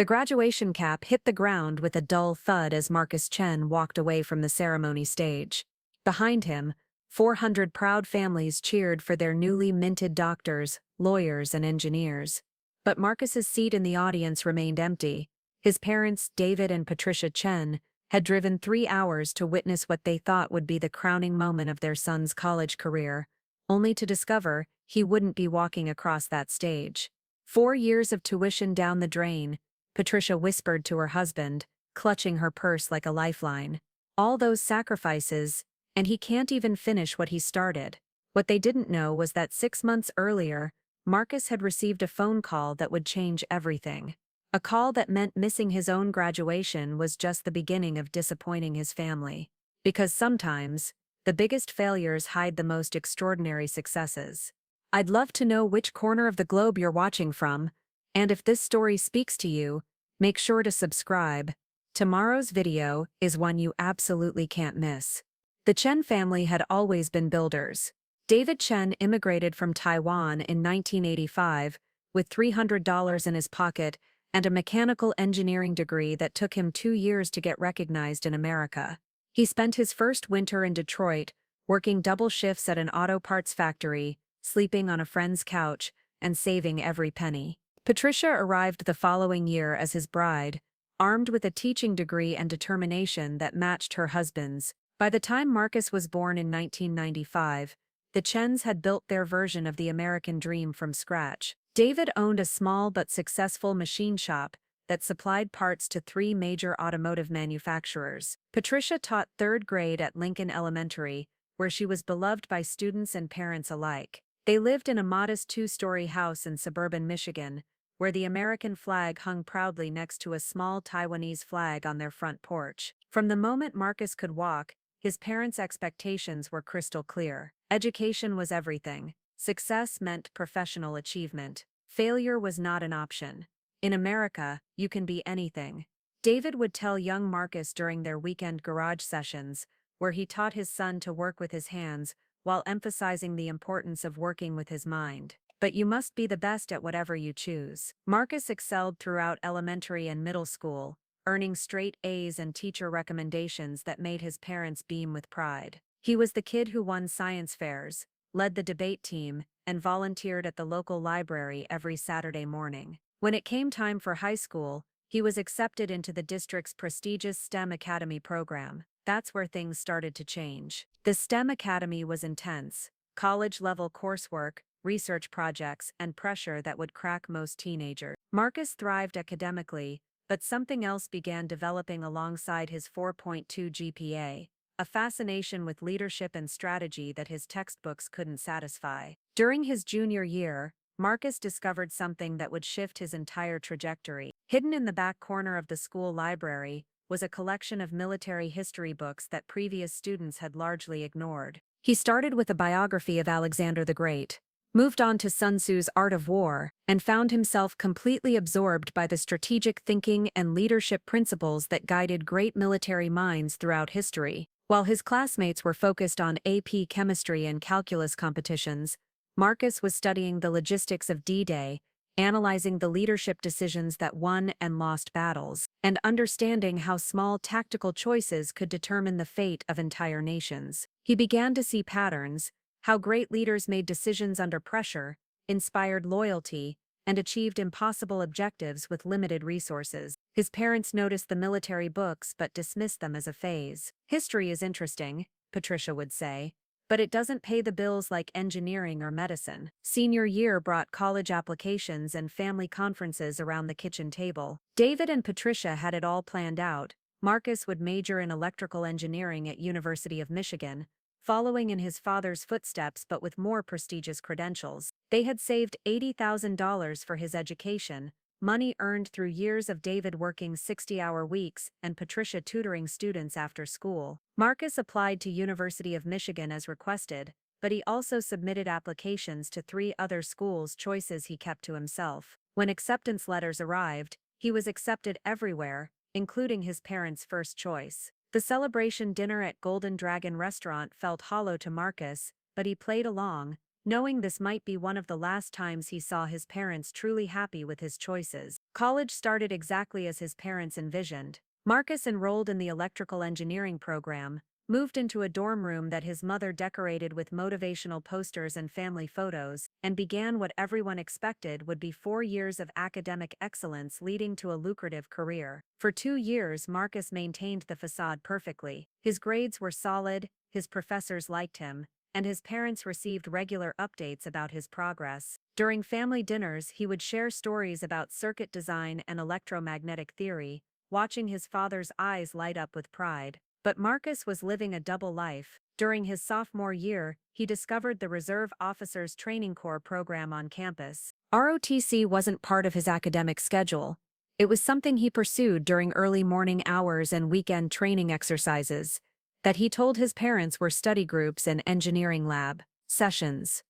The graduation cap hit the ground with a dull thud as Marcus Chen walked away from the ceremony stage. Behind him, 400 proud families cheered for their newly minted doctors, lawyers, and engineers. But Marcus's seat in the audience remained empty. His parents, David and Patricia Chen, had driven 3 hours to witness what they thought would be the crowning moment of their son's college career, only to discover he wouldn't be walking across that stage. 4 years of tuition down the drain, Patricia whispered to her husband, clutching her purse like a lifeline. All those sacrifices, and he can't even finish what he started. What they didn't know was that 6 months earlier, Marcus had received a phone call that would change everything. A call that meant missing his own graduation was just the beginning of disappointing his family. Because sometimes, the biggest failures hide the most extraordinary successes. I'd love to know which corner of the globe you're watching from, and if this story speaks to you, make sure to subscribe. Tomorrow's video is one you absolutely can't miss. The Chen family had always been builders. David Chen immigrated from Taiwan in 1985 with $300 in his pocket and a mechanical engineering degree that took him 2 years to get recognized in America. He spent his first winter in Detroit, working double shifts at an auto parts factory, sleeping on a friend's couch, and saving every penny. Patricia arrived the following year as his bride, armed with a teaching degree and determination that matched her husband's. By the time Marcus was born in 1995, the Chens had built their version of the American dream from scratch. David owned a small but successful machine shop that supplied parts to 3 major automotive manufacturers. Patricia taught 3rd grade at Lincoln Elementary, where she was beloved by students and parents alike. They lived in a modest 2-story house in suburban Michigan, where the American flag hung proudly next to a small Taiwanese flag on their front porch. From the moment Marcus could walk, his parents' expectations were crystal clear. Education was everything. Success meant professional achievement. Failure was not an option. In America, you can be anything. David would tell young Marcus during their weekend garage sessions, where he taught his son to work with his hands while emphasizing the importance of working with his mind. But you must be the best at whatever you choose. Marcus excelled throughout elementary and middle school, earning straight A's and teacher recommendations that made his parents beam with pride. He was the kid who won science fairs, led the debate team, and volunteered at the local library every Saturday morning. When it came time for high school, he was accepted into the district's prestigious STEM Academy program. That's where things started to change. The STEM Academy was intense, college-level coursework, research projects, and pressure that would crack most teenagers. Marcus thrived academically, but something else began developing alongside his 4.2 GPA, a fascination with leadership and strategy that his textbooks couldn't satisfy. During his junior year, Marcus discovered something that would shift his entire trajectory. Hidden in the back corner of the school library was a collection of military history books that previous students had largely ignored. He started with a biography of Alexander the Great, moved on to Sun Tzu's Art of War, and found himself completely absorbed by the strategic thinking and leadership principles that guided great military minds throughout history. While his classmates were focused on AP chemistry and calculus competitions, Marcus was studying the logistics of D-Day, analyzing the leadership decisions that won and lost battles, and understanding how small tactical choices could determine the fate of entire nations. He began to see patterns: how great leaders made decisions under pressure, inspired loyalty, and achieved impossible objectives with limited resources. His parents noticed the military books but dismissed them as a phase. History is interesting, Patricia would say, but it doesn't pay the bills like engineering or medicine. Senior year brought college applications and family conferences around the kitchen table. David and Patricia had it all planned out. Marcus would major in electrical engineering at University of Michigan, following in his father's footsteps but with more prestigious credentials. They had saved $80,000 for his education, money earned through years of David working 60-hour weeks and Patricia tutoring students after school. Marcus applied to University of Michigan as requested, but he also submitted applications to 3 other schools, choices he kept to himself. When acceptance letters arrived, he was accepted everywhere, including his parents' first choice. The celebration dinner at Golden Dragon restaurant felt hollow to Marcus, but he played along, knowing this might be one of the last times he saw his parents truly happy with his choices. College started exactly as his parents envisioned. Marcus enrolled in the electrical engineering program, moved into a dorm room that his mother decorated with motivational posters and family photos, and began what everyone expected would be 4 years of academic excellence leading to a lucrative career. For 2 years, Marcus maintained the facade perfectly. His grades were solid, his professors liked him, and his parents received regular updates about his progress. During family dinners, he would share stories about circuit design and electromagnetic theory, watching his father's eyes light up with pride. But Marcus was living a double life. During his sophomore year, he discovered the Reserve Officers Training Corps program on campus. ROTC wasn't part of his academic schedule. It was something he pursued during early morning hours and weekend training exercises that he told his parents were study groups and engineering lab sessions.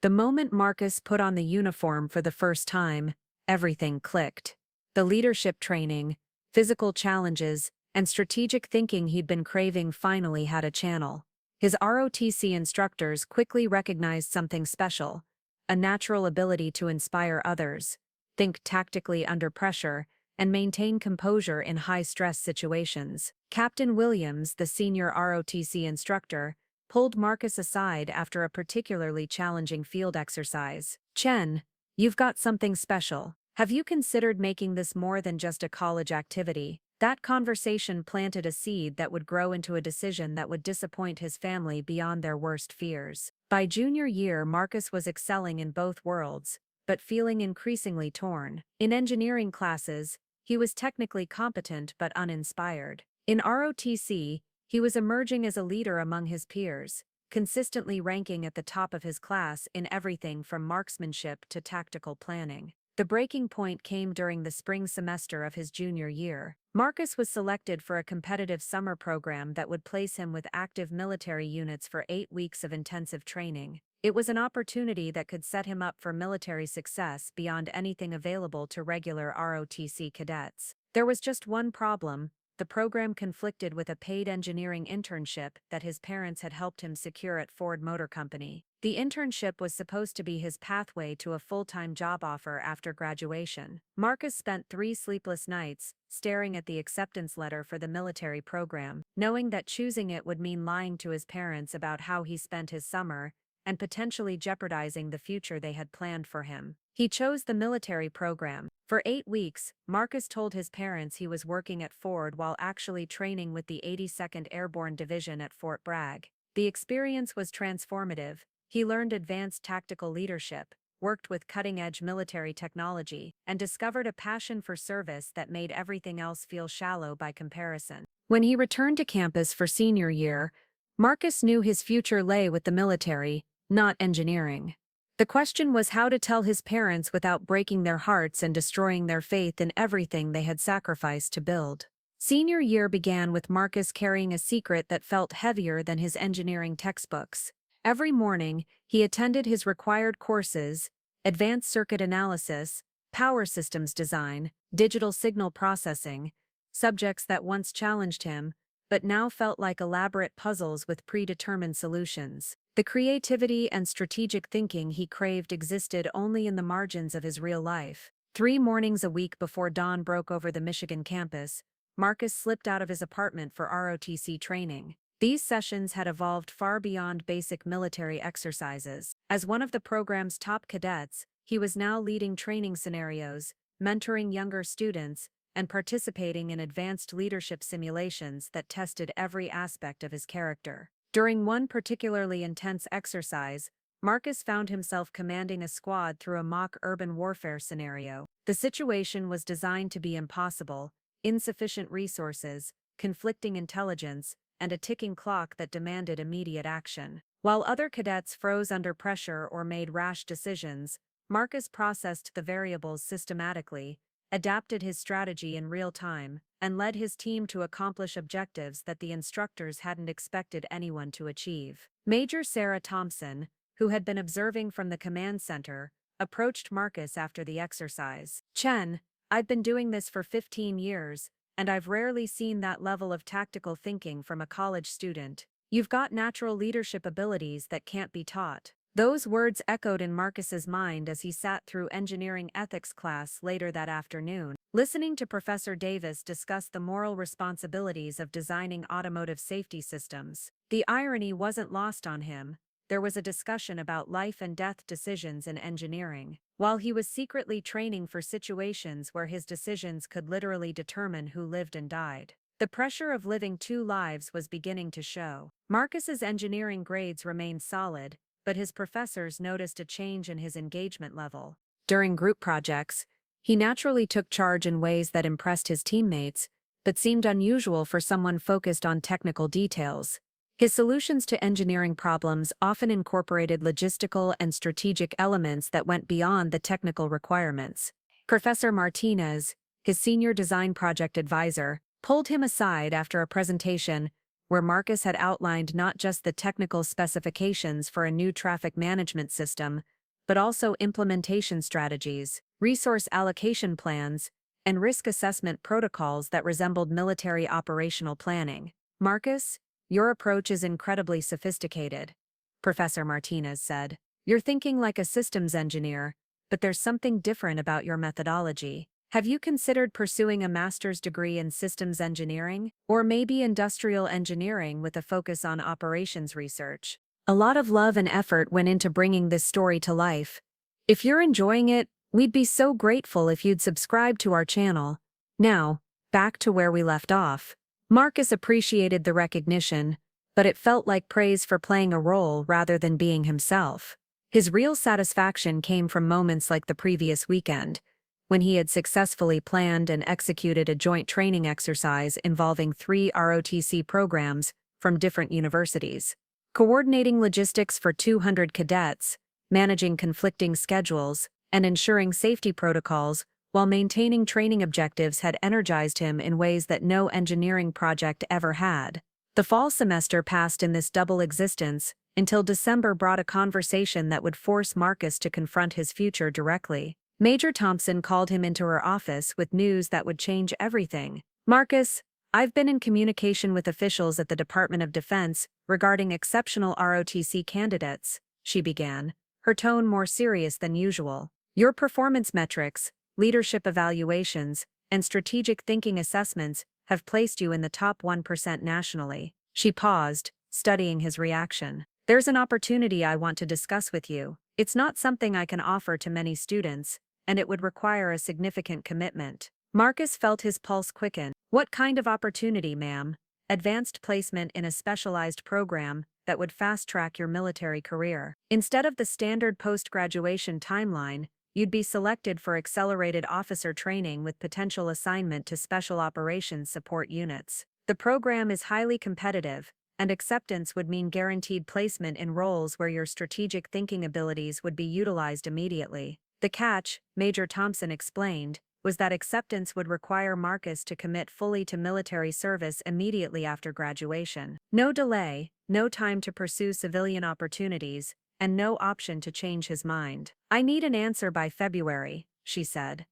The moment Marcus put on the uniform for the first time, everything clicked. The leadership training, physical challenges, and strategic thinking he'd been craving finally had a channel. His ROTC instructors quickly recognized something special: a natural ability to inspire others, think tactically under pressure, and maintain composure in high-stress situations. Captain Williams, the senior ROTC instructor, pulled Marcus aside after a particularly challenging field exercise. "Chen, you've got something special. Have you considered making this more than just a college activity?" That conversation planted a seed that would grow into a decision that would disappoint his family beyond their worst fears. By junior year, Marcus was excelling in both worlds, but feeling increasingly torn. In engineering classes, he was technically competent but uninspired. In ROTC, he was emerging as a leader among his peers, consistently ranking at the top of his class in everything from marksmanship to tactical planning. The breaking point came during the spring semester of his junior year. Marcus was selected for a competitive summer program that would place him with active military units for 8 weeks of intensive training. It was an opportunity that could set him up for military success beyond anything available to regular ROTC cadets. There was just one problem: the program conflicted with a paid engineering internship that his parents had helped him secure at Ford Motor Company. The internship was supposed to be his pathway to a full-time job offer after graduation. Marcus spent 3 sleepless nights staring at the acceptance letter for the military program, knowing that choosing it would mean lying to his parents about how he spent his summer and potentially jeopardizing the future they had planned for him. He chose the military program. For 8 weeks, Marcus told his parents he was working at Ford while actually training with the 82nd Airborne Division at Fort Bragg. The experience was transformative. He learned advanced tactical leadership, worked with cutting-edge military technology, and discovered a passion for service that made everything else feel shallow by comparison. When he returned to campus for senior year, Marcus knew his future lay with the military, not engineering. The question was how to tell his parents without breaking their hearts and destroying their faith in everything they had sacrificed to build. Senior year began with Marcus carrying a secret that felt heavier than his engineering textbooks. Every morning, he attended his required courses: advanced circuit analysis, power systems design, digital signal processing, subjects that once challenged him, but now felt like elaborate puzzles with predetermined solutions. The creativity and strategic thinking he craved existed only in the margins of his real life. 3 mornings a week before dawn broke over the Michigan campus, Marcus slipped out of his apartment for ROTC training. These sessions had evolved far beyond basic military exercises. As one of the program's top cadets, he was now leading training scenarios, mentoring younger students, and participating in advanced leadership simulations that tested every aspect of his character. During one particularly intense exercise, Marcus found himself commanding a squad through a mock urban warfare scenario. The situation was designed to be impossible: insufficient resources, conflicting intelligence, and a ticking clock that demanded immediate action. While other cadets froze under pressure or made rash decisions, Marcus processed the variables systematically, adapted his strategy in real time, and led his team to accomplish objectives that the instructors hadn't expected anyone to achieve. Major Sarah Thompson, who had been observing from the command center, approached Marcus after the exercise. "Chen, I've been doing this for 15 years, and I've rarely seen that level of tactical thinking from a college student. You've got natural leadership abilities that can't be taught." Those words echoed in Marcus's mind as he sat through engineering ethics class later that afternoon, listening to Professor Davis discuss the moral responsibilities of designing automotive safety systems. The irony wasn't lost on him. There was a discussion about life and death decisions in engineering, while he was secretly training for situations where his decisions could literally determine who lived and died. The pressure of living two lives was beginning to show. Marcus's engineering grades remained solid, but his professors noticed a change in his engagement level. During group projects, he naturally took charge in ways that impressed his teammates, but seemed unusual for someone focused on technical details. His solutions to engineering problems often incorporated logistical and strategic elements that went beyond the technical requirements. Professor Martinez, his senior design project advisor, pulled him aside after a presentation where Marcus had outlined not just the technical specifications for a new traffic management system, but also implementation strategies, resource allocation plans, and risk assessment protocols that resembled military operational planning. "Marcus, your approach is incredibly sophisticated," Professor Martinez said. "You're thinking like a systems engineer, but there's something different about your methodology. Have you considered pursuing a master's degree in systems engineering, or maybe industrial engineering with a focus on operations research?" A lot of love and effort went into bringing this story to life. If you're enjoying it, we'd be so grateful if you'd subscribe to our channel. Now, back to where we left off. Marcus appreciated the recognition, but it felt like praise for playing a role rather than being himself. His real satisfaction came from moments like the previous weekend, when he had successfully planned and executed a joint training exercise involving 3 ROTC programs from different universities. Coordinating logistics for 200 cadets, managing conflicting schedules, and ensuring safety protocols while maintaining training objectives had energized him in ways that no engineering project ever had. The fall semester passed in this double existence until December brought a conversation that would force Marcus to confront his future directly. Major Thompson called him into her office with news that would change everything. "Marcus, I've been in communication with officials at the Department of Defense regarding exceptional ROTC candidates," she began, her tone more serious than usual. "Your performance metrics, leadership evaluations, and strategic thinking assessments have placed you in the top 1% nationally." She paused, studying his reaction. "There's an opportunity I want to discuss with you. It's not something I can offer to many students, and it would require a significant commitment." Marcus felt his pulse quicken. "What kind of opportunity, ma'am?" "Advanced placement in a specialized program that would fast-track your military career. Instead of the standard post-graduation timeline, you'd be selected for accelerated officer training with potential assignment to special operations support units. The program is highly competitive, and acceptance would mean guaranteed placement in roles where your strategic thinking abilities would be utilized immediately." The catch, Major Thompson explained, was that acceptance would require Marcus to commit fully to military service immediately after graduation. No delay, no time to pursue civilian opportunities, and no option to change his mind. "I need an answer by February," she said.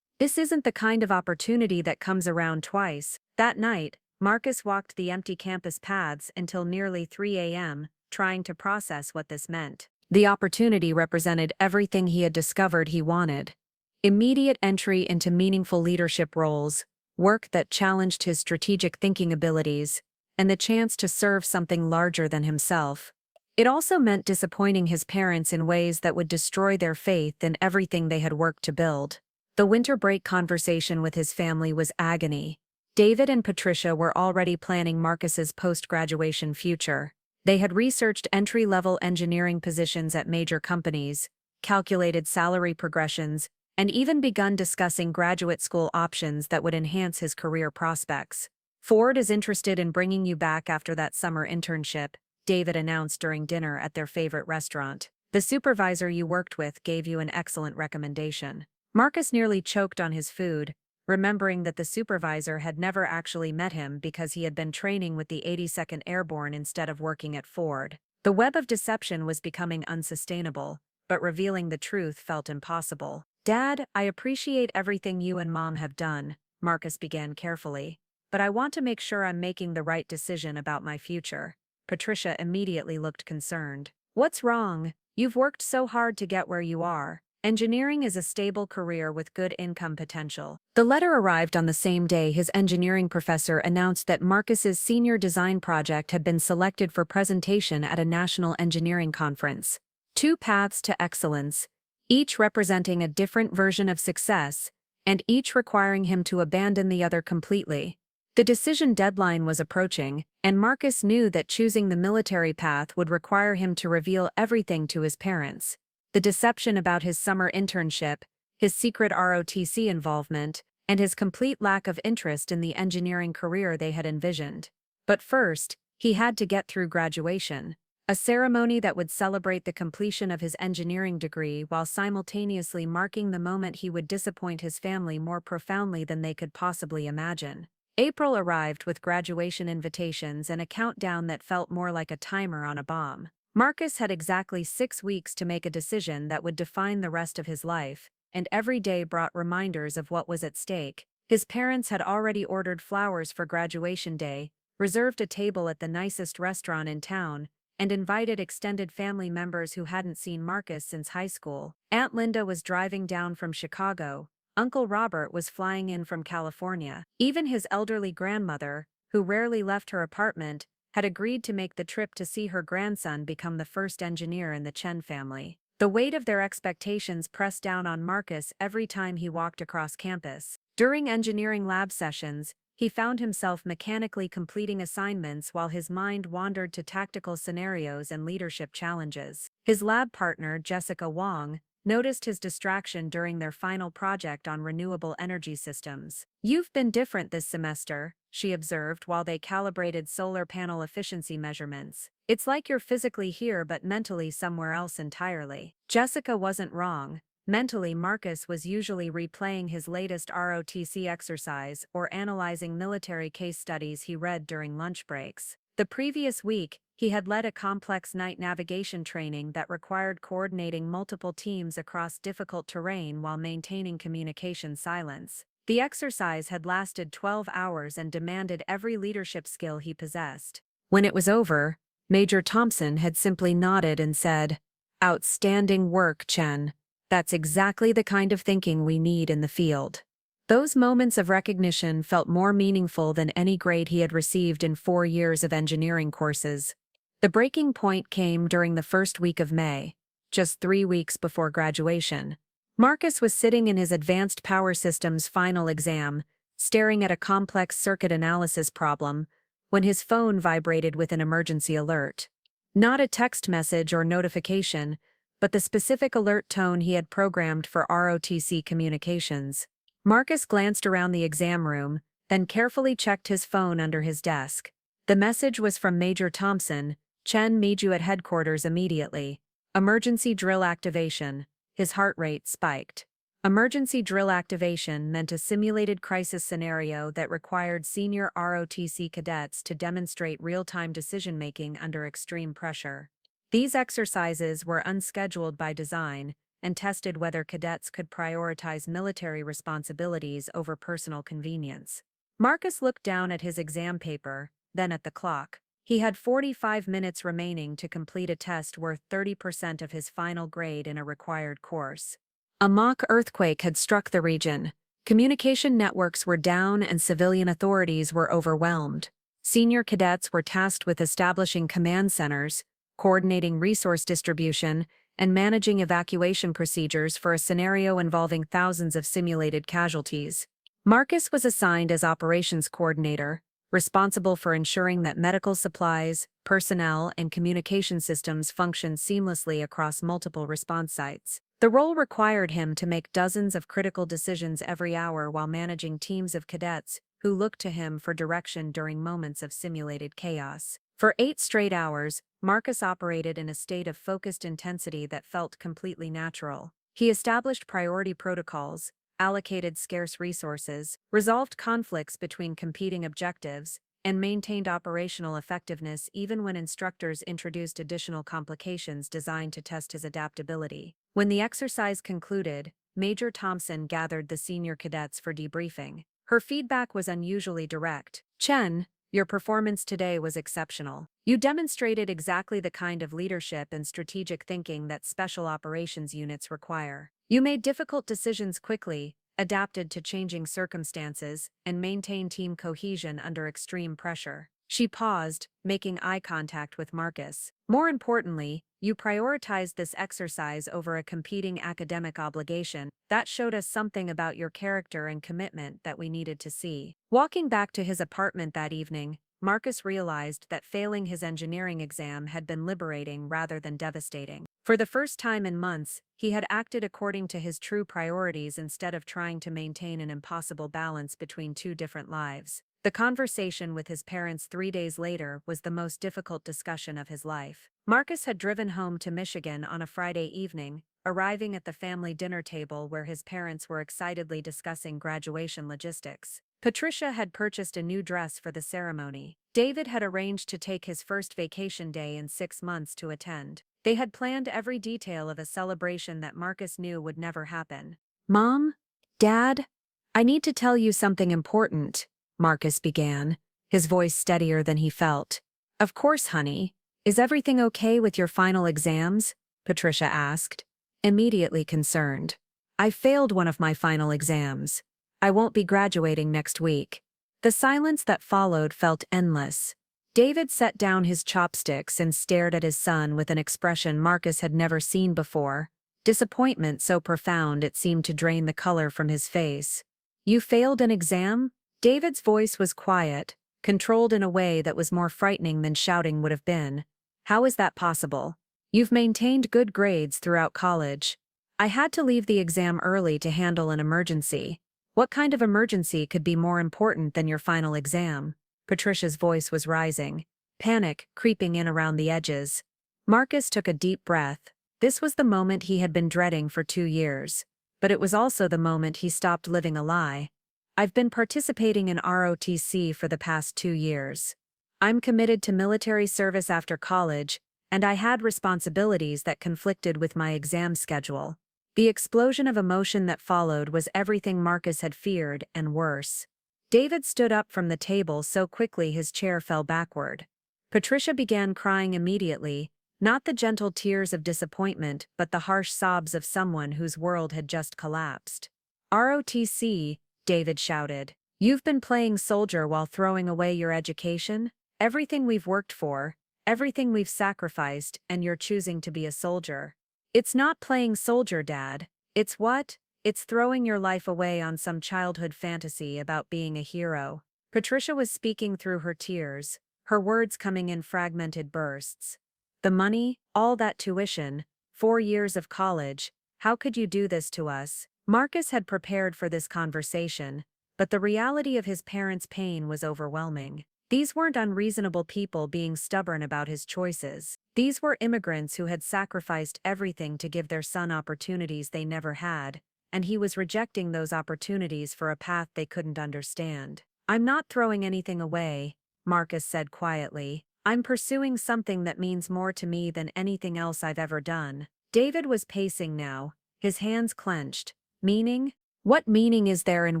"This isn't the kind of opportunity that comes around twice." That night, Marcus walked the empty campus paths until nearly 3 a.m., trying to process what this meant. The opportunity represented everything he had discovered he wanted. Immediate entry into meaningful leadership roles, work that challenged his strategic thinking abilities, and the chance to serve something larger than himself. It also meant disappointing his parents in ways that would destroy their faith in everything they had worked to build. The winter break conversation with his family was agony. David and Patricia were already planning Marcus's post-graduation future. They had researched entry-level engineering positions at major companies, calculated salary progressions, and even begun discussing graduate school options that would enhance his career prospects. "Ford is interested in bringing you back after that summer internship," David announced during dinner at their favorite restaurant. "The supervisor you worked with gave you an excellent recommendation." Marcus nearly choked on his food, remembering that the supervisor had never actually met him because he had been training with the 82nd Airborne instead of working at Ford. The web of deception was becoming unsustainable, but revealing the truth felt impossible. "Dad, I appreciate everything you and Mom have done," Marcus began carefully, "but I want to make sure I'm making the right decision about my future." Patricia immediately looked concerned. "What's wrong? You've worked so hard to get where you are. Engineering is a stable career with good income potential. The letter arrived on the same day his engineering professor announced that Marcus's senior design project had been selected for presentation at a national engineering conference. Two paths to excellence, each representing a different version of success, and each requiring him to abandon the other completely. The decision deadline was approaching, and Marcus knew that choosing the military path would require him to reveal everything to his parents. The deception about his summer internship, his secret ROTC involvement, and his complete lack of interest in the engineering career they had envisioned. But first, he had to get through graduation, a ceremony that would celebrate the completion of his engineering degree while simultaneously marking the moment he would disappoint his family more profoundly than they could possibly imagine. April arrived with graduation invitations and a countdown that felt more like a timer on a bomb. Marcus had exactly 6 weeks to make a decision that would define the rest of his life, and every day brought reminders of what was at stake. His parents had already ordered flowers for graduation day, reserved a table at the nicest restaurant in town, and invited extended family members who hadn't seen Marcus since high school. Aunt Linda was driving down from Chicago. Uncle Robert was flying in from California. Even his elderly grandmother, who rarely left her apartment, had agreed to make the trip to see her grandson become the first engineer in the Chen family. The weight of their expectations pressed down on Marcus every time he walked across campus. During engineering lab sessions, he found himself mechanically completing assignments while his mind wandered to tactical scenarios and leadership challenges. His lab partner, Jessica Wong, noticed his distraction during their final project on renewable energy systems. "You've been different this semester," she observed while they calibrated solar panel efficiency measurements. "It's like you're physically here but mentally somewhere else entirely." Jessica wasn't wrong. Mentally, Marcus was usually replaying his latest ROTC exercise or analyzing military case studies he read during lunch breaks. The previous week, he had led a complex night navigation training that required coordinating multiple teams across difficult terrain while maintaining communication silence. The exercise had lasted 12 hours and demanded every leadership skill he possessed. When it was over, Major Thompson had simply nodded and said, "Outstanding work, Chen. That's exactly the kind of thinking we need in the field." Those moments of recognition felt more meaningful than any grade he had received in 4 years of engineering courses. The breaking point came during the first week of May, just 3 weeks before graduation. Marcus was sitting in his Advanced Power Systems final exam, staring at a complex circuit analysis problem, when his phone vibrated with an emergency alert. Not a text message or notification, but the specific alert tone he had programmed for ROTC communications. Marcus glanced around the exam room, then carefully checked his phone under his desk. The message was from Major Thompson. "Chen need you at headquarters immediately. Emergency drill activation." His heart rate spiked. Emergency drill activation meant a simulated crisis scenario that required senior ROTC cadets to demonstrate real-time decision-making under extreme pressure. These exercises were unscheduled by design and tested whether cadets could prioritize military responsibilities over personal convenience. Marcus looked down at his exam paper, then at the clock. He had 45 minutes remaining to complete a test worth 30% of his final grade in a required course. A mock earthquake had struck the region. Communication networks were down and civilian authorities were overwhelmed. Senior cadets were tasked with establishing command centers, coordinating resource distribution, and managing evacuation procedures for a scenario involving thousands of simulated casualties. Marcus was assigned as operations coordinator, responsible for ensuring that medical supplies, personnel, and communication systems functioned seamlessly across multiple response sites. The role required him to make dozens of critical decisions every hour while managing teams of cadets who looked to him for direction during moments of simulated chaos. For 8 straight hours, Marcus operated in a state of focused intensity that felt completely natural. He established priority protocols, allocated scarce resources, resolved conflicts between competing objectives, and maintained operational effectiveness even when instructors introduced additional complications designed to test his adaptability. When the exercise concluded, Major Thompson gathered the senior cadets for debriefing. Her feedback was unusually direct. "Chen, Your performance today was exceptional. You demonstrated exactly the kind of leadership and strategic thinking that special operations units require. You made difficult decisions quickly, adapted to changing circumstances, and maintained team cohesion under extreme pressure. She paused, making eye contact with Marcus. More importantly, you prioritized this exercise over a competing academic obligation. That showed us something about your character and commitment that we needed to see. Walking back to his apartment that evening, Marcus realized that failing his engineering exam had been liberating rather than devastating. For the first time in months, he had acted according to his true priorities instead of trying to maintain an impossible balance between two different lives. The conversation with his parents 3 days later was the most difficult discussion of his life. Marcus had driven home to Michigan on a Friday evening, arriving at the family dinner table where his parents were excitedly discussing graduation logistics. Patricia had purchased a new dress for the ceremony. David had arranged to take his first vacation day in 6 months to attend. They had planned every detail of a celebration that Marcus knew would never happen. "Mom? Dad? I need to tell you something important," Marcus began, his voice steadier than he felt. "Of course, honey. Is everything okay with your final exams?" Patricia asked, immediately concerned. "I failed one of my final exams. I won't be graduating next week." The silence that followed felt endless. David set down his chopsticks and stared at his son with an expression Marcus had never seen before, disappointment so profound it seemed to drain the color from his face. "You failed an exam?" David's voice was quiet, controlled in a way that was more frightening than shouting would have been. "How is that possible? You've maintained good grades throughout college." "I had to leave the exam early to handle an emergency." "What kind of emergency could be more important than your final exam?" Patricia's voice was rising, panic creeping in around the edges. Marcus took a deep breath. This was the moment he had been dreading for 2 years. But it was also the moment he stopped living a lie. "I've been participating in ROTC for the past 2 years. I'm committed to military service after college, and I had responsibilities that conflicted with my exam schedule." The explosion of emotion that followed was everything Marcus had feared and worse. David stood up from the table so quickly his chair fell backward. Patricia began crying immediately, not the gentle tears of disappointment but the harsh sobs of someone whose world had just collapsed. "ROTC," David shouted. "You've been playing soldier while throwing away your education? Everything we've worked for, everything we've sacrificed, and you're choosing to be a soldier." "It's not playing soldier, Dad. It's what? It's throwing your life away on some childhood fantasy about being a hero." Patricia was speaking through her tears, her words coming in fragmented bursts. "The money, all that tuition, 4 years of college, how could you do this to us?" Marcus had prepared for this conversation, but the reality of his parents' pain was overwhelming. These weren't unreasonable people being stubborn about his choices. These were immigrants who had sacrificed everything to give their son opportunities they never had, and he was rejecting those opportunities for a path they couldn't understand. "I'm not throwing anything away," Marcus said quietly. "I'm pursuing something that means more to me than anything else I've ever done." David was pacing now, his hands clenched. "Meaning? What meaning is there in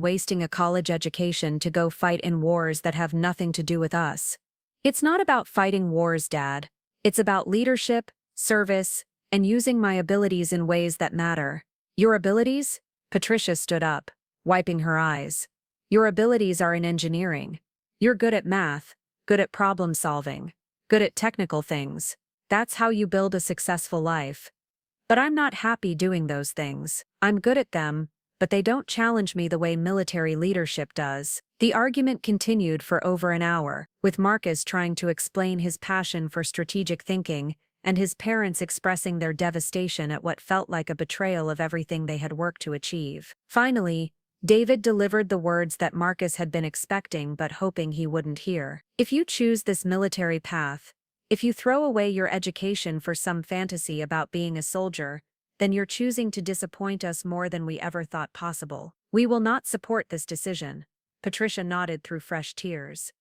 wasting a college education to go fight in wars that have nothing to do with us?" "It's not about fighting wars, Dad. It's about leadership, service, and using my abilities in ways that matter." "Your abilities?" Patricia stood up, wiping her eyes. "Your abilities are in engineering. You're good at math, good at problem solving, good at technical things. That's how you build a successful life. But I'm not happy doing those things. I'm good at them, but they don't challenge me the way military leadership does." The argument continued for over an hour, with Marcus trying to explain his passion for strategic thinking, and his parents expressing their devastation at what felt like a betrayal of everything they had worked to achieve. Finally, David delivered the words that Marcus had been expecting but hoping he wouldn't hear. "If you choose this military path, if you throw away your education for some fantasy about being a soldier, then you're choosing to disappoint us more than we ever thought possible. We will not support this decision." Patricia nodded through fresh tears.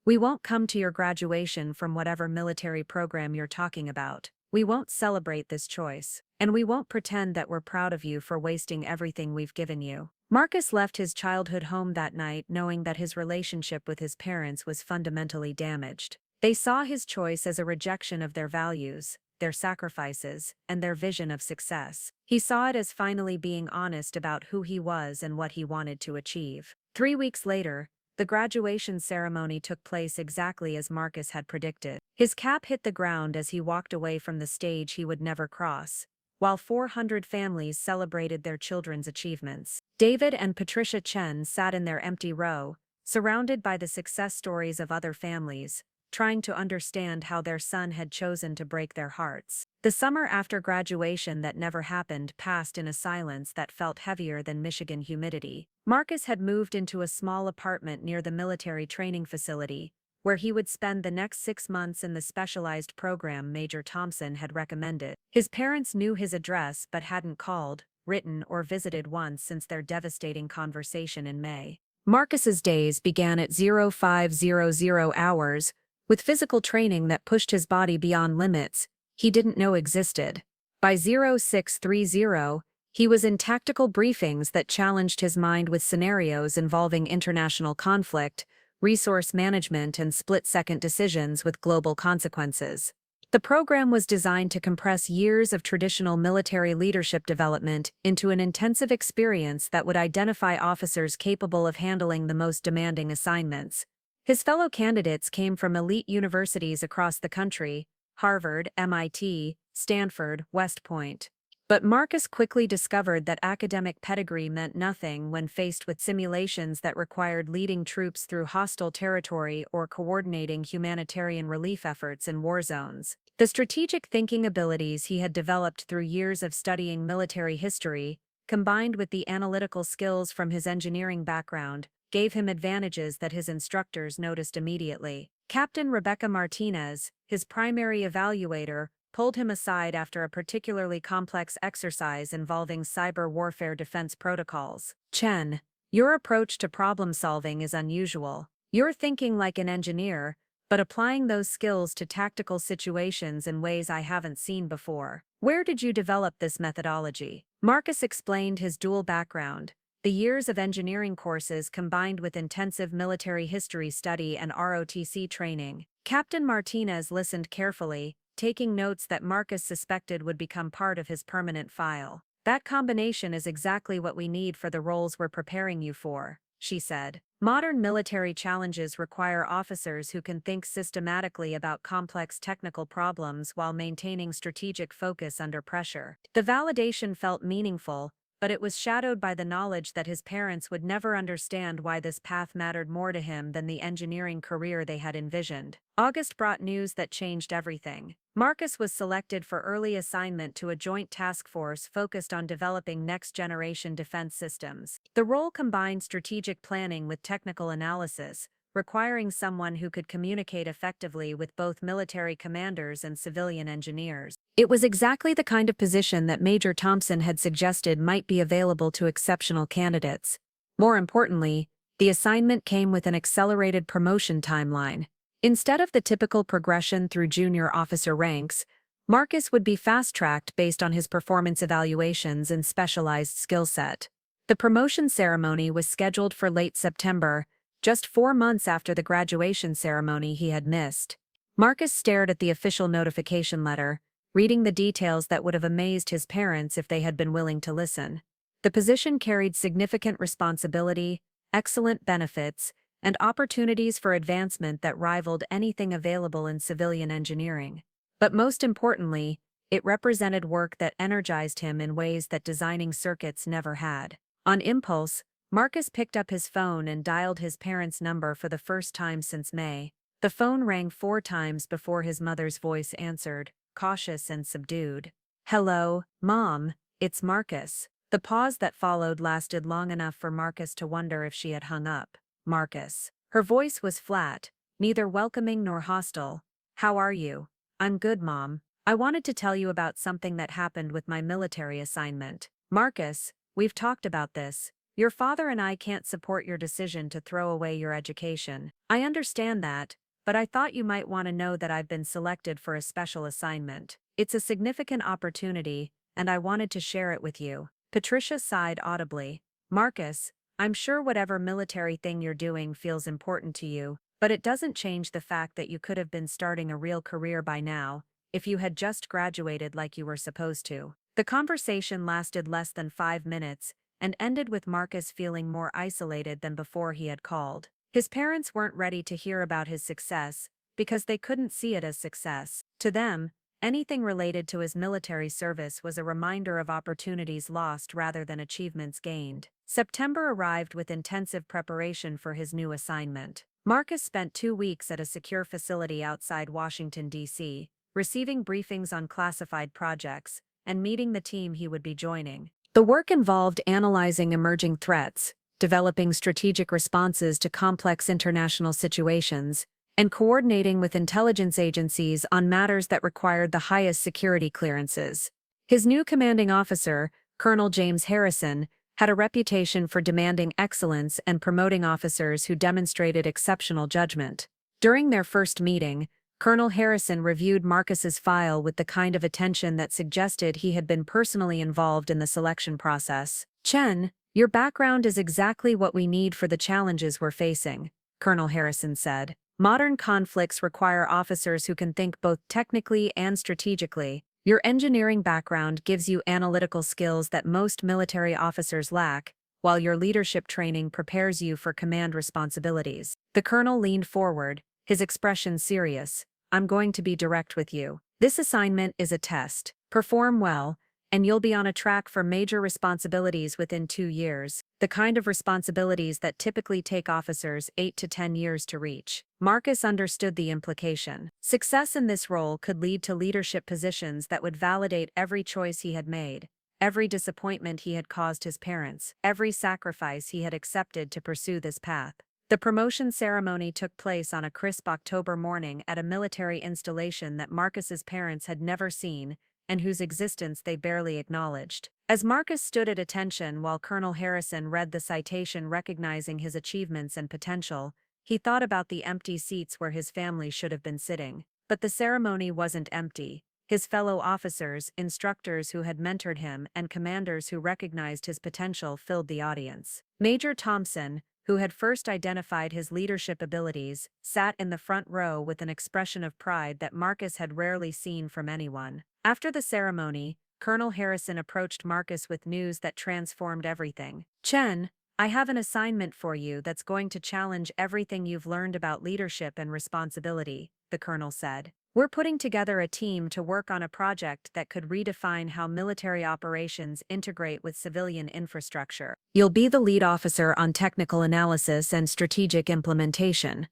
"We won't come to your graduation from whatever military program you're talking about." We won't celebrate this choice. And we won't pretend that we're proud of you for wasting everything we've given you. Marcus left his childhood home that night knowing that his relationship with his parents was fundamentally damaged. They saw his choice as a rejection of their values, their sacrifices, and their vision of success. He saw it as finally being honest about who he was and what he wanted to achieve. 3 weeks later, the graduation ceremony took place exactly as Marcus had predicted. His cap hit the ground as he walked away from the stage he would never cross, while 400 families celebrated their children's achievements. David and Patricia Chen sat in their empty row, surrounded by the success stories of other families, trying to understand how their son had chosen to break their hearts. The summer after graduation that never happened passed in a silence that felt heavier than Michigan humidity. Marcus had moved into a small apartment near the military training facility, where he would spend the next 6 months in the specialized program Major Thompson had recommended. His parents knew his address but hadn't called, written, or visited once since their devastating conversation in May. Marcus's days began at 0500 hours, with physical training that pushed his body beyond limits he didn't know existed. By 0630, he was in tactical briefings that challenged his mind with scenarios involving international conflict, resource management, and split-second decisions with global consequences. The program was designed to compress years of traditional military leadership development into an intensive experience that would identify officers capable of handling the most demanding assignments. His fellow candidates came from elite universities across the country: Harvard, MIT, Stanford, West Point. But Marcus quickly discovered that academic pedigree meant nothing when faced with simulations that required leading troops through hostile territory or coordinating humanitarian relief efforts in war zones. The strategic thinking abilities he had developed through years of studying military history, combined with the analytical skills from his engineering background, gave him advantages that his instructors noticed immediately. Captain Rebecca Martinez, his primary evaluator, pulled him aside after a particularly complex exercise involving cyber warfare defense protocols. "Chen, your approach to problem solving is unusual. You're thinking like an engineer, but applying those skills to tactical situations in ways I haven't seen before. Where did you develop this methodology?" Marcus explained his dual background: the years of engineering courses combined with intensive military history study and ROTC training. Captain Martinez listened carefully, taking notes that Marcus suspected would become part of his permanent file. "That combination is exactly what we need for the roles we're preparing you for," she said. "Modern military challenges require officers who can think systematically about complex technical problems while maintaining strategic focus under pressure." The validation felt meaningful, but it was shadowed by the knowledge that his parents would never understand why this path mattered more to him than the engineering career they had envisioned. August brought news that changed everything. Marcus was selected for early assignment to a joint task force focused on developing next-generation defense systems. The role combined strategic planning with technical analysis, requiring someone who could communicate effectively with both military commanders and civilian engineers. It was exactly the kind of position that Major Thompson had suggested might be available to exceptional candidates. More importantly, the assignment came with an accelerated promotion timeline. Instead of the typical progression through junior officer ranks, Marcus would be fast-tracked based on his performance evaluations and specialized skill set. The promotion ceremony was scheduled for late September, just 4 months after the graduation ceremony he had missed. Marcus stared at the official notification letter, reading the details that would have amazed his parents if they had been willing to listen. The position carried significant responsibility, excellent benefits, and opportunities for advancement that rivaled anything available in civilian engineering. But most importantly, it represented work that energized him in ways that designing circuits never had. On impulse, Marcus picked up his phone and dialed his parents' number for the first time since May. The phone rang 4 times before his mother's voice answered, cautious and subdued. "Hello, Mom, it's Marcus." The pause that followed lasted long enough for Marcus to wonder if she had hung up. "Marcus." Her voice was flat, neither welcoming nor hostile. "How are you?" "I'm good, Mom. I wanted to tell you about something that happened with my military assignment." "Marcus, we've talked about this. Your father and I can't support your decision to throw away your education. I understand that, but I thought you might want to know that I've been selected for a special assignment. It's a significant opportunity, and I wanted to share it with you. Patricia sighed audibly. Marcus, I'm sure whatever military thing you're doing feels important to you, but it doesn't change the fact that you could have been starting a real career by now, if you had just graduated like you were supposed to. The conversation lasted less than 5 minutes, and ended with Marcus feeling more isolated than before he had called. His parents weren't ready to hear about his success, because they couldn't see it as success. To them, anything related to his military service was a reminder of opportunities lost rather than achievements gained. September arrived with intensive preparation for his new assignment. Marcus spent 2 weeks at a secure facility outside Washington, D.C., receiving briefings on classified projects, and meeting the team he would be joining. The work involved analyzing emerging threats, developing strategic responses to complex international situations, and coordinating with intelligence agencies on matters that required the highest security clearances. His new commanding officer, Colonel James Harrison, had a reputation for demanding excellence and promoting officers who demonstrated exceptional judgment. During their first meeting, Colonel Harrison reviewed Marcus's file with the kind of attention that suggested he had been personally involved in the selection process. "Chen, your background is exactly what we need for the challenges we're facing," Colonel Harrison said. "Modern conflicts require officers who can think both technically and strategically. Your engineering background gives you analytical skills that most military officers lack, while your leadership training prepares you for command responsibilities." The colonel leaned forward, his expression serious. "I'm going to be direct with you. This assignment is a test. Perform well, and you'll be on a track for major responsibilities within 2 years, the kind of responsibilities that typically take officers 8 to 10 years to reach." Marcus understood the implication. Success in this role could lead to leadership positions that would validate every choice he had made, every disappointment he had caused his parents, every sacrifice he had accepted to pursue this path. The promotion ceremony took place on a crisp October morning at a military installation that Marcus's parents had never seen, and whose existence they barely acknowledged. As Marcus stood at attention while Colonel Harrison read the citation recognizing his achievements and potential, he thought about the empty seats where his family should have been sitting. But the ceremony wasn't empty. His fellow officers, instructors who had mentored him, and commanders who recognized his potential filled the audience. Major Thompson, who had first identified his leadership abilities, sat in the front row with an expression of pride that Marcus had rarely seen from anyone. After the ceremony, Colonel Harrison approached Marcus with news that transformed everything. "Chen, I have an assignment for you that's going to challenge everything you've learned about leadership and responsibility," the colonel said. "We're putting together a team to work on a project that could redefine how military operations integrate with civilian infrastructure. You'll be the lead officer on technical analysis and strategic implementation."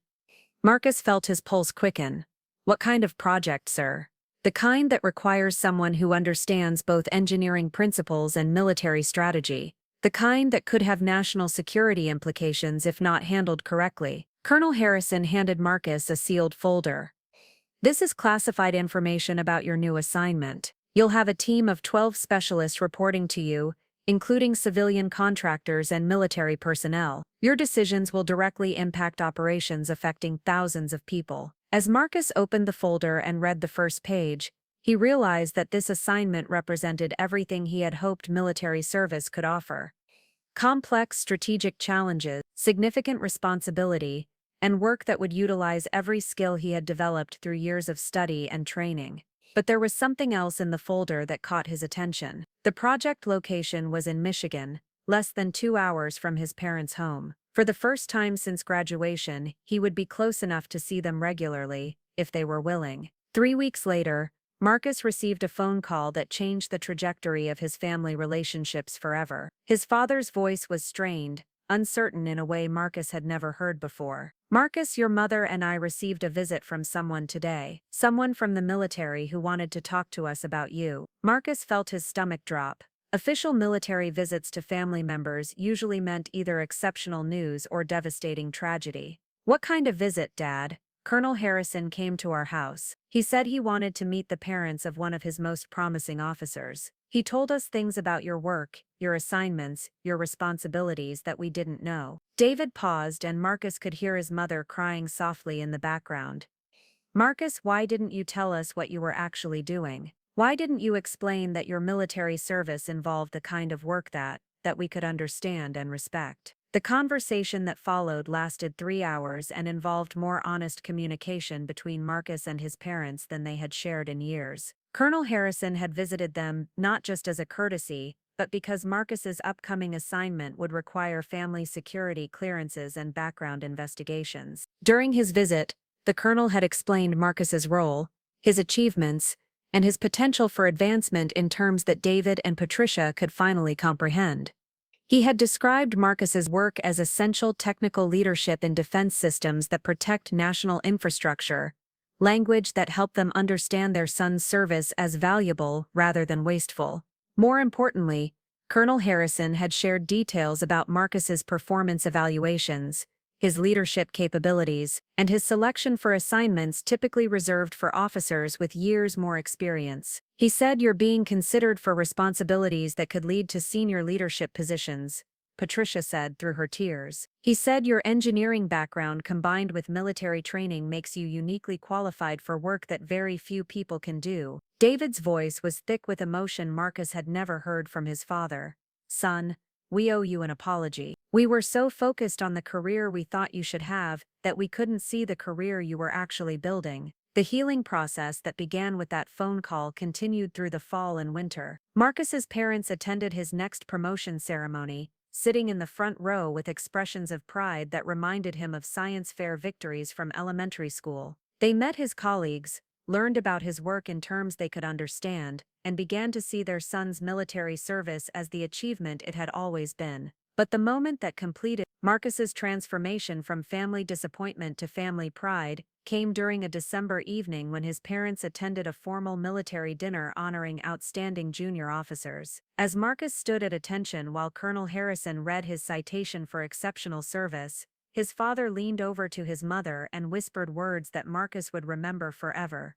Marcus felt his pulse quicken. "What kind of project, sir?" "The kind that requires someone who understands both engineering principles and military strategy. The kind that could have national security implications if not handled correctly." Colonel Harrison handed Marcus a sealed folder. "This is classified information about your new assignment. You'll have a team of 12 specialists reporting to you, including civilian contractors and military personnel. Your decisions will directly impact operations affecting thousands of people." As Marcus opened the folder and read the first page, he realized that this assignment represented everything he had hoped military service could offer. Complex strategic challenges, significant responsibility, and work that would utilize every skill he had developed through years of study and training. But there was something else in the folder that caught his attention. The project location was in Michigan, less than 2 hours from his parents' home. For the first time since graduation, he would be close enough to see them regularly, if they were willing. 3 weeks later, Marcus received a phone call that changed the trajectory of his family relationships forever. His father's voice was strained, uncertain in a way Marcus had never heard before. "Marcus, your mother and I received a visit from someone today. Someone from the military who wanted to talk to us about you." Marcus felt his stomach drop. Official military visits to family members usually meant either exceptional news or devastating tragedy. "What kind of visit, Dad?" "Colonel Harrison came to our house. He said he wanted to meet the parents of one of his most promising officers. He told us things about your work, your assignments, your responsibilities that we didn't know." David paused and Marcus could hear his mother crying softly in the background. "Marcus, why didn't you tell us what you were actually doing? Why didn't you explain that your military service involved the kind of work that we could understand and respect? The conversation that followed lasted 3 hours and involved more honest communication between Marcus and his parents than they had shared in years. Colonel Harrison had visited them not just as a courtesy, but because Marcus's upcoming assignment would require family security clearances and background investigations. During his visit, the colonel had explained Marcus's role, his achievements, and his potential for advancement in terms that David and Patricia could finally comprehend. He had described Marcus's work as essential technical leadership in defense systems that protect national infrastructure, language that helped them understand their son's service as valuable rather than wasteful. More importantly, Colonel Harrison had shared details about Marcus's performance evaluations, his leadership capabilities, and his selection for assignments typically reserved for officers with years more experience. He said, "You're being considered for responsibilities that could lead to senior leadership positions," Patricia said through her tears. He said, "Your engineering background combined with military training makes you uniquely qualified for work that very few people can do." David's voice was thick with emotion Marcus had never heard from his father. "Son, we owe you an apology. We were so focused on the career we thought you should have that we couldn't see the career you were actually building." The healing process that began with that phone call continued through the fall and winter. Marcus's parents attended his next promotion ceremony, sitting in the front row with expressions of pride that reminded him of science fair victories from elementary school. They met his colleagues, learned about his work in terms they could understand, and began to see their son's military service as the achievement it had always been. But the moment that completed Marcus's transformation from family disappointment to family pride came during a December evening when his parents attended a formal military dinner honoring outstanding junior officers. As Marcus stood at attention while Colonel Harrison read his citation for exceptional service, his father leaned over to his mother and whispered words that Marcus would remember forever.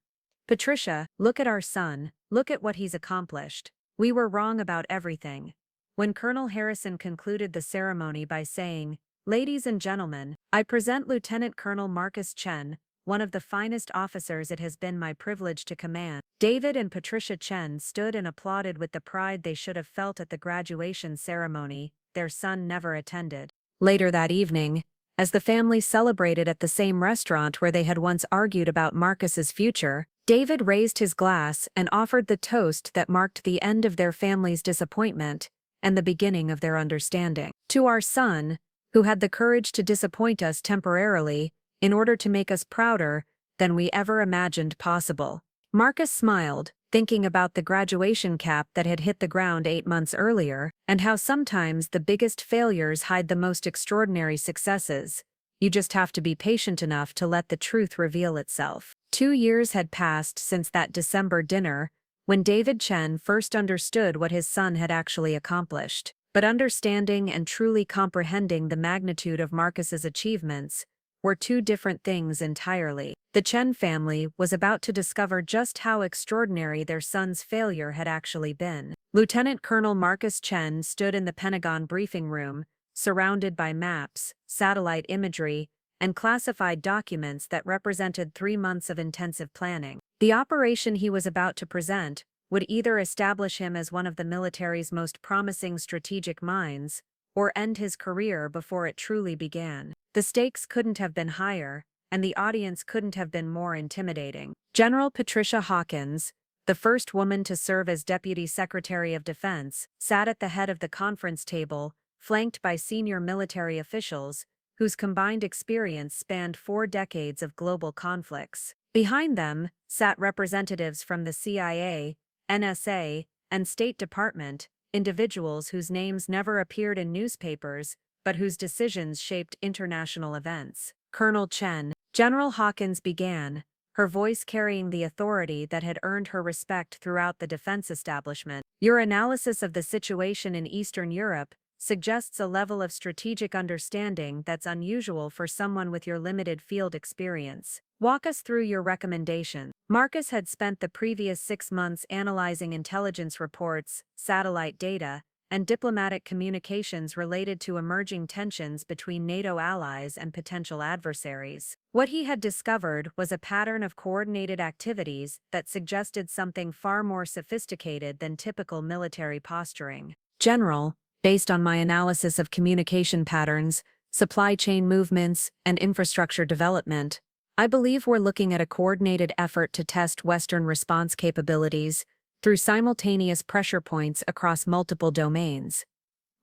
"Patricia, look at our son, look at what he's accomplished. We were wrong about everything." When Colonel Harrison concluded the ceremony by saying, "Ladies and gentlemen, I present Lieutenant Colonel Marcus Chen, one of the finest officers it has been my privilege to command," David and Patricia Chen stood and applauded with the pride they should have felt at the graduation ceremony their son never attended. Later that evening, as the family celebrated at the same restaurant where they had once argued about Marcus's future, David raised his glass and offered the toast that marked the end of their family's disappointment and the beginning of their understanding. "To our son, who had the courage to disappoint us temporarily in order to make us prouder than we ever imagined possible." Marcus smiled, thinking about the graduation cap that had hit the ground 8 months earlier, and how sometimes the biggest failures hide the most extraordinary successes. You just have to be patient enough to let the truth reveal itself. 2 years had passed since that December dinner, when David Chen first understood what his son had actually accomplished. But understanding and truly comprehending the magnitude of Marcus's achievements were two different things entirely. The Chen family was about to discover just how extraordinary their son's failure had actually been. Lieutenant Colonel Marcus Chen stood in the Pentagon briefing room, surrounded by maps, satellite imagery, and classified documents that represented 3 months of intensive planning. The operation he was about to present would either establish him as one of the military's most promising strategic minds, or end his career before it truly began. The stakes couldn't have been higher, and the audience couldn't have been more intimidating. General Patricia Hawkins, the first woman to serve as Deputy Secretary of Defense, sat at the head of the conference table, flanked by senior military officials, whose combined experience spanned 4 decades of global conflicts. Behind them sat representatives from the CIA, NSA, and State Department, individuals whose names never appeared in newspapers, but whose decisions shaped international events. "Colonel Chen," General Hawkins began, her voice carrying the authority that had earned her respect throughout the defense establishment. "Your analysis of the situation in Eastern Europe suggests a level of strategic understanding that's unusual for someone with your limited field experience. Walk us through your recommendation." Marcus had spent the previous 6 months analyzing intelligence reports, satellite data, and diplomatic communications related to emerging tensions between NATO allies and potential adversaries. What he had discovered was a pattern of coordinated activities that suggested something far more sophisticated than typical military posturing. General, based on my analysis of communication patterns, supply chain movements, and infrastructure development, I believe we're looking at a coordinated effort to test Western response capabilities through simultaneous pressure points across multiple domains.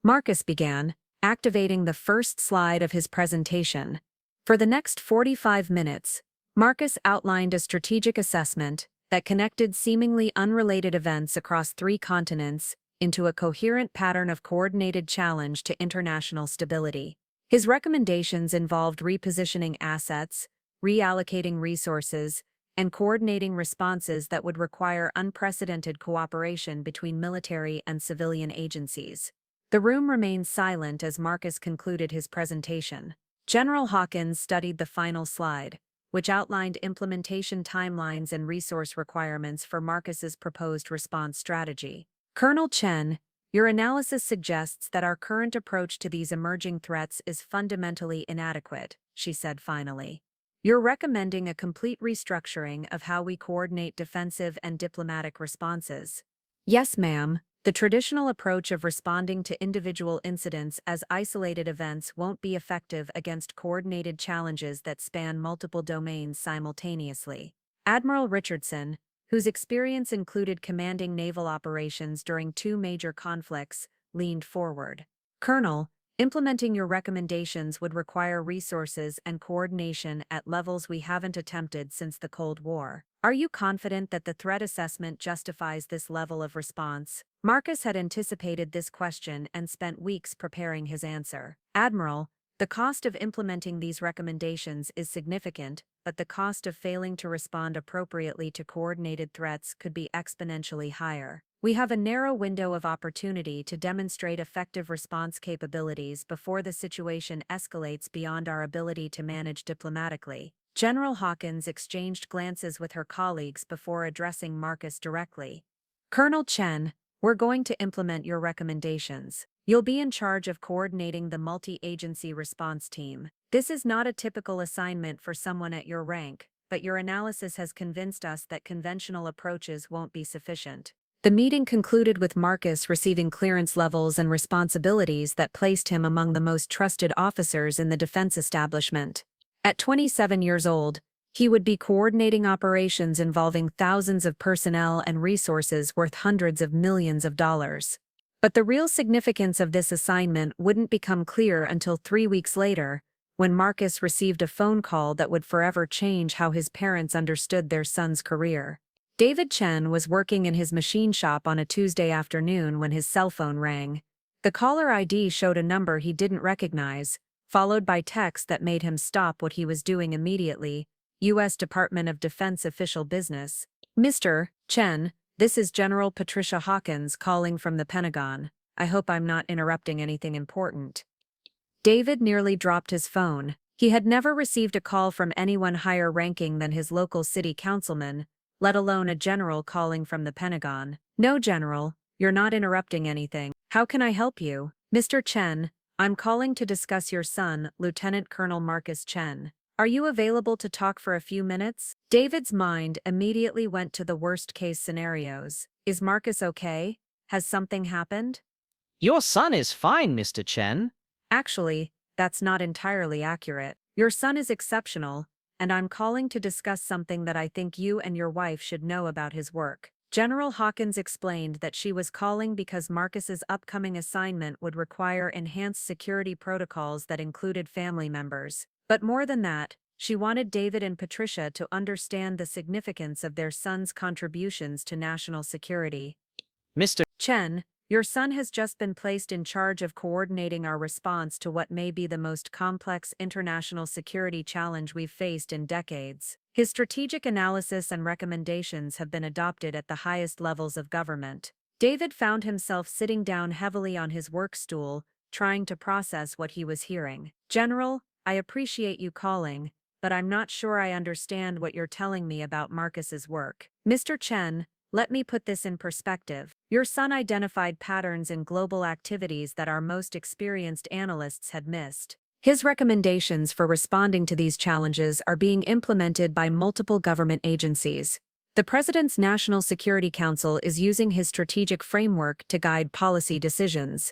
Marcus began, activating the first slide of his presentation. For the next 45 minutes, Marcus outlined a strategic assessment that connected seemingly unrelated events across 3 continents into a coherent pattern of coordinated challenge to international stability. His recommendations involved repositioning assets, reallocating resources, and coordinating responses that would require unprecedented cooperation between military and civilian agencies. The room remained silent as Marcus concluded his presentation. General Hawkins studied the final slide, which outlined implementation timelines and resource requirements for Marcus's proposed response strategy. Colonel Chen, your analysis suggests that our current approach to these emerging threats is fundamentally inadequate, she said finally. You're recommending a complete restructuring of how we coordinate defensive and diplomatic responses. Yes, ma'am. The traditional approach of responding to individual incidents as isolated events won't be effective against coordinated challenges that span multiple domains simultaneously. Admiral Richardson, whose experience included commanding naval operations during 2 major conflicts, leaned forward. Colonel, implementing your recommendations would require resources and coordination at levels we haven't attempted since the Cold War. Are you confident that the threat assessment justifies this level of response? Marcus had anticipated this question and spent weeks preparing his answer. Admiral, the cost of implementing these recommendations is significant, but the cost of failing to respond appropriately to coordinated threats could be exponentially higher. We have a narrow window of opportunity to demonstrate effective response capabilities before the situation escalates beyond our ability to manage diplomatically. General Hawkins exchanged glances with her colleagues before addressing Marcus directly. Colonel Chen, we're going to implement your recommendations. You'll be in charge of coordinating the multi-agency response team. This is not a typical assignment for someone at your rank, but your analysis has convinced us that conventional approaches won't be sufficient. The meeting concluded with Marcus receiving clearance levels and responsibilities that placed him among the most trusted officers in the defense establishment. At 27 years old, he would be coordinating operations involving thousands of personnel and resources worth hundreds of millions of dollars. But the real significance of this assignment wouldn't become clear until 3 weeks later, when Marcus received a phone call that would forever change how his parents understood their son's career. David Chen was working in his machine shop on a Tuesday afternoon when his cell phone rang. The caller ID showed a number he didn't recognize, followed by text that made him stop what he was doing immediately. U.S. Department of Defense official business. Mr. Chen, this is General Patricia Hawkins calling from the Pentagon. I hope I'm not interrupting anything important. David nearly dropped his phone. He had never received a call from anyone higher ranking than his local city councilman, let alone a general calling from the Pentagon. No, General, you're not interrupting anything. How can I help you? Mr. Chen, I'm calling to discuss your son, Lieutenant Colonel Marcus Chen. Are you available to talk for a few minutes? David's mind immediately went to the worst-case scenarios. Is Marcus okay? Has something happened? Your son is fine, Mr. Chen. Actually, that's not entirely accurate. Your son is exceptional, and I'm calling to discuss something that I think you and your wife should know about his work. General Hawkins explained that she was calling because Marcus's upcoming assignment would require enhanced security protocols that included family members. But more than that, she wanted David and Patricia to understand the significance of their son's contributions to national security. Mr. Chen, your son has just been placed in charge of coordinating our response to what may be the most complex international security challenge we've faced in decades. His strategic analysis and recommendations have been adopted at the highest levels of government. David found himself sitting down heavily on his work stool, trying to process what he was hearing. General, I appreciate you calling, but I'm not sure I understand what you're telling me about Marcus's work. Mr. Chen, let me put this in perspective. Your son identified patterns in global activities that our most experienced analysts had missed. His recommendations for responding to these challenges are being implemented by multiple government agencies. The President's National Security Council is using his strategic framework to guide policy decisions.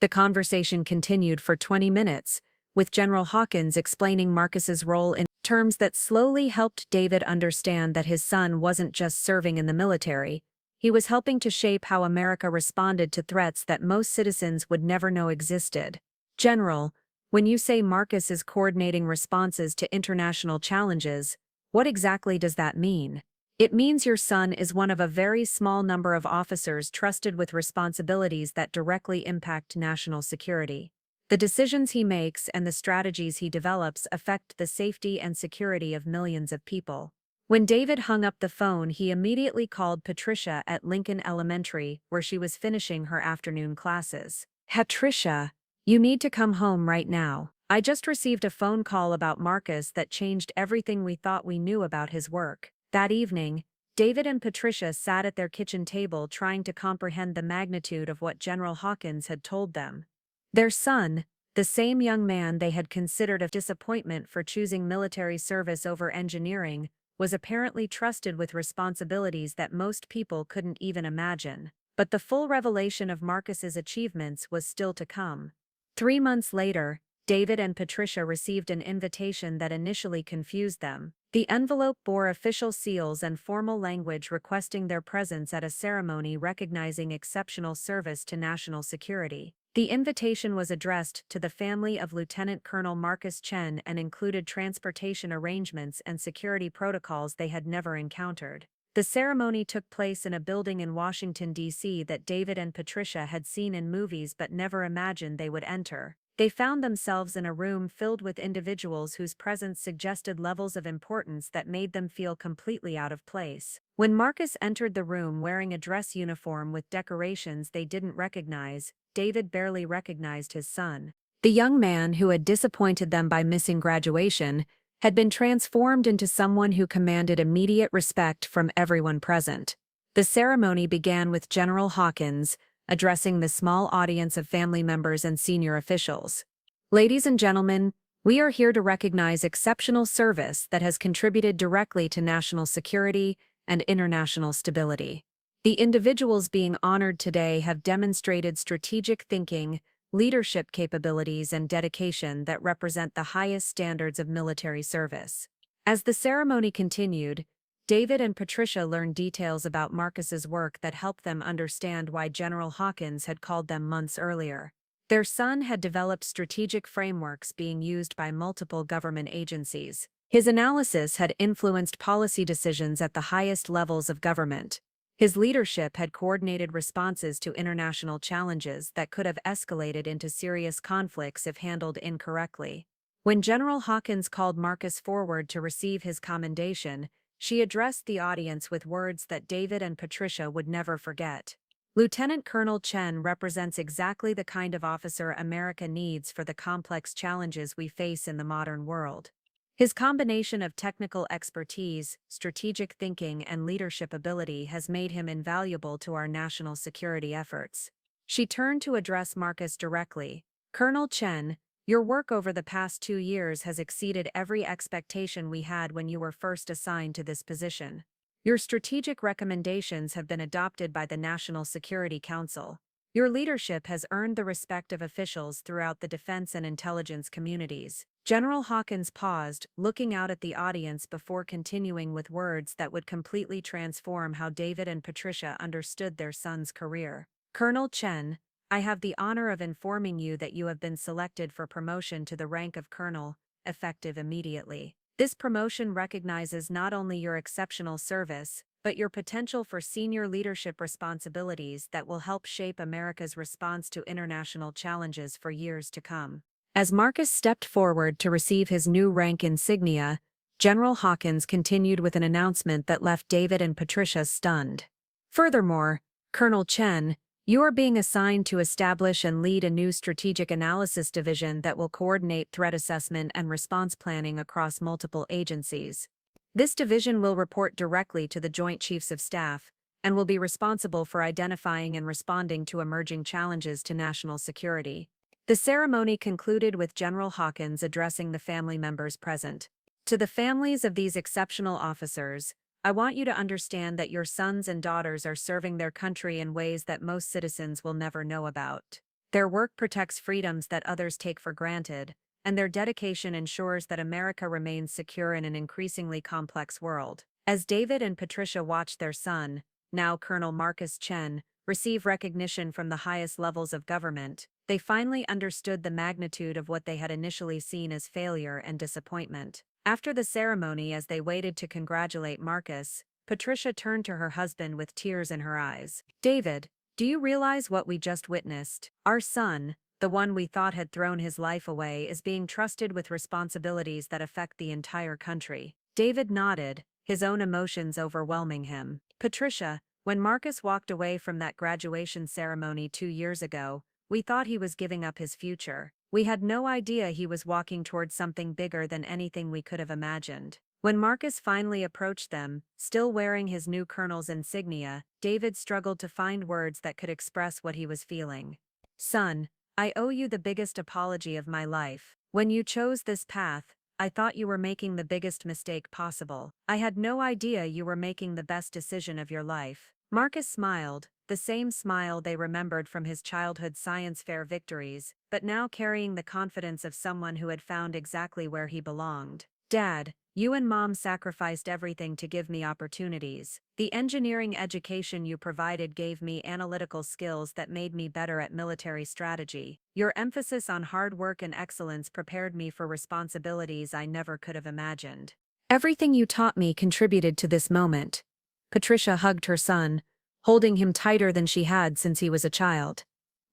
The conversation continued for 20 minutes, with General Hawkins explaining Marcus's role in terms that slowly helped David understand that his son wasn't just serving in the military, he was helping to shape how America responded to threats that most citizens would never know existed. General, when you say Marcus is coordinating responses to international challenges, what exactly does that mean? It means your son is one of a very small number of officers trusted with responsibilities that directly impact national security. The decisions he makes and the strategies he develops affect the safety and security of millions of people. When David hung up the phone, he immediately called Patricia at Lincoln Elementary, where she was finishing her afternoon classes. Patricia, you need to come home right now. I just received a phone call about Marcus that changed everything we thought we knew about his work. That evening, David and Patricia sat at their kitchen table trying to comprehend the magnitude of what General Hawkins had told them. Their son, the same young man they had considered a disappointment for choosing military service over engineering, was apparently trusted with responsibilities that most people couldn't even imagine. But the full revelation of Marcus's achievements was still to come. 3 months later, David and Patricia received an invitation that initially confused them. The envelope bore official seals and formal language requesting their presence at a ceremony recognizing exceptional service to national security. The invitation was addressed to the family of Lieutenant Colonel Marcus Chen and included transportation arrangements and security protocols they had never encountered. The ceremony took place in a building in Washington, D.C. that David and Patricia had seen in movies but never imagined they would enter. They found themselves in a room filled with individuals whose presence suggested levels of importance that made them feel completely out of place. When Marcus entered the room wearing a dress uniform with decorations they didn't recognize, David barely recognized his son. The young man who had disappointed them by missing graduation had been transformed into someone who commanded immediate respect from everyone present. The ceremony began with General Hawkins addressing the small audience of family members and senior officials. Ladies and gentlemen, we are here to recognize exceptional service that has contributed directly to national security and international stability. The individuals being honored today have demonstrated strategic thinking, leadership capabilities, and dedication that represent the highest standards of military service. As the ceremony continued, David and Patricia learned details about Marcus's work that helped them understand why General Hawkins had called them months earlier. Their son had developed strategic frameworks being used by multiple government agencies. His analysis had influenced policy decisions at the highest levels of government. His leadership had coordinated responses to international challenges that could have escalated into serious conflicts if handled incorrectly. When General Hawkins called Marcus forward to receive his commendation, she addressed the audience with words that David and Patricia would never forget. Lieutenant Colonel Chen represents exactly the kind of officer America needs for the complex challenges we face in the modern world. His combination of technical expertise, strategic thinking, and leadership ability has made him invaluable to our national security efforts. She turned to address Marcus directly. Colonel Chen, your work over the past 2 years has exceeded every expectation we had when you were first assigned to this position. Your strategic recommendations have been adopted by the National Security Council. Your leadership has earned the respect of officials throughout the defense and intelligence communities. General Hawkins paused, looking out at the audience before continuing with words that would completely transform how David and Patricia understood their son's career. Colonel Chen, I have the honor of informing you that you have been selected for promotion to the rank of colonel, effective immediately. This promotion recognizes not only your exceptional service, but your potential for senior leadership responsibilities that will help shape America's response to international challenges for years to come. As Marcus stepped forward to receive his new rank insignia, General Hawkins continued with an announcement that left David and Patricia stunned. Furthermore, Colonel Chen, you are being assigned to establish and lead a new strategic analysis division that will coordinate threat assessment and response planning across multiple agencies. This division will report directly to the Joint Chiefs of Staff, and will be responsible for identifying and responding to emerging challenges to national security. The ceremony concluded with General Hawkins addressing the family members present. To the families of these exceptional officers, I want you to understand that your sons and daughters are serving their country in ways that most citizens will never know about. Their work protects freedoms that others take for granted, and their dedication ensures that America remains secure in an increasingly complex world. As David and Patricia watched their son, now Colonel Marcus Chen, receive recognition from the highest levels of government, they finally understood the magnitude of what they had initially seen as failure and disappointment. After the ceremony, as they waited to congratulate Marcus, Patricia turned to her husband with tears in her eyes. "David, do you realize what we just witnessed? Our son, the one we thought had thrown his life away, is being trusted with responsibilities that affect the entire country." David nodded, his own emotions overwhelming him. "Patricia, when Marcus walked away from that graduation ceremony 2 years ago, we thought he was giving up his future. We had no idea he was walking towards something bigger than anything we could have imagined." When Marcus finally approached them, still wearing his new colonel's insignia, David struggled to find words that could express what he was feeling. "Son, I owe you the biggest apology of my life. When you chose this path, I thought you were making the biggest mistake possible. I had no idea you were making the best decision of your life." Marcus smiled, the same smile they remembered from his childhood science fair victories, but now carrying the confidence of someone who had found exactly where he belonged. "Dad, you and Mom sacrificed everything to give me opportunities. The engineering education you provided gave me analytical skills that made me better at military strategy. Your emphasis on hard work and excellence prepared me for responsibilities I never could have imagined. Everything you taught me contributed to this moment." Patricia hugged her son, holding him tighter than she had since he was a child.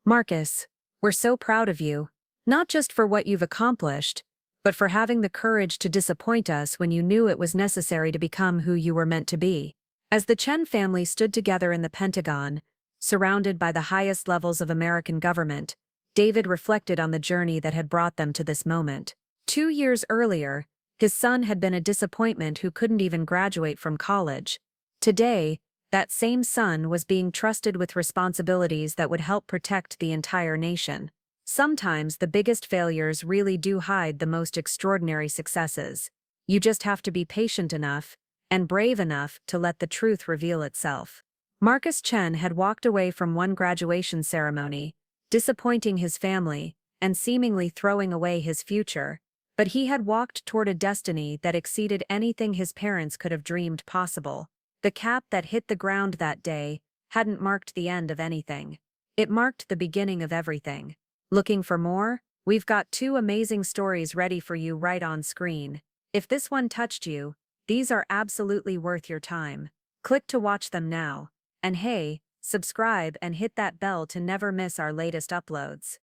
"Marcus, we're so proud of you, not just for what you've accomplished, but for having the courage to disappoint us when you knew it was necessary to become who you were meant to be." As the Chen family stood together in the Pentagon, surrounded by the highest levels of American government, David reflected on the journey that had brought them to this moment. 2 years earlier, his son had been a disappointment who couldn't even graduate from college. Today, that same son was being trusted with responsibilities that would help protect the entire nation. Sometimes the biggest failures really do hide the most extraordinary successes. You just have to be patient enough and brave enough to let the truth reveal itself. Marcus Chen had walked away from one graduation ceremony, disappointing his family and seemingly throwing away his future, but he had walked toward a destiny that exceeded anything his parents could have dreamed possible. The cap that hit the ground that day hadn't marked the end of anything. It marked the beginning of everything. Looking for more? We've got 2 amazing stories ready for you right on screen. If this one touched you, these are absolutely worth your time. Click to watch them now. And hey, subscribe and hit that bell to never miss our latest uploads.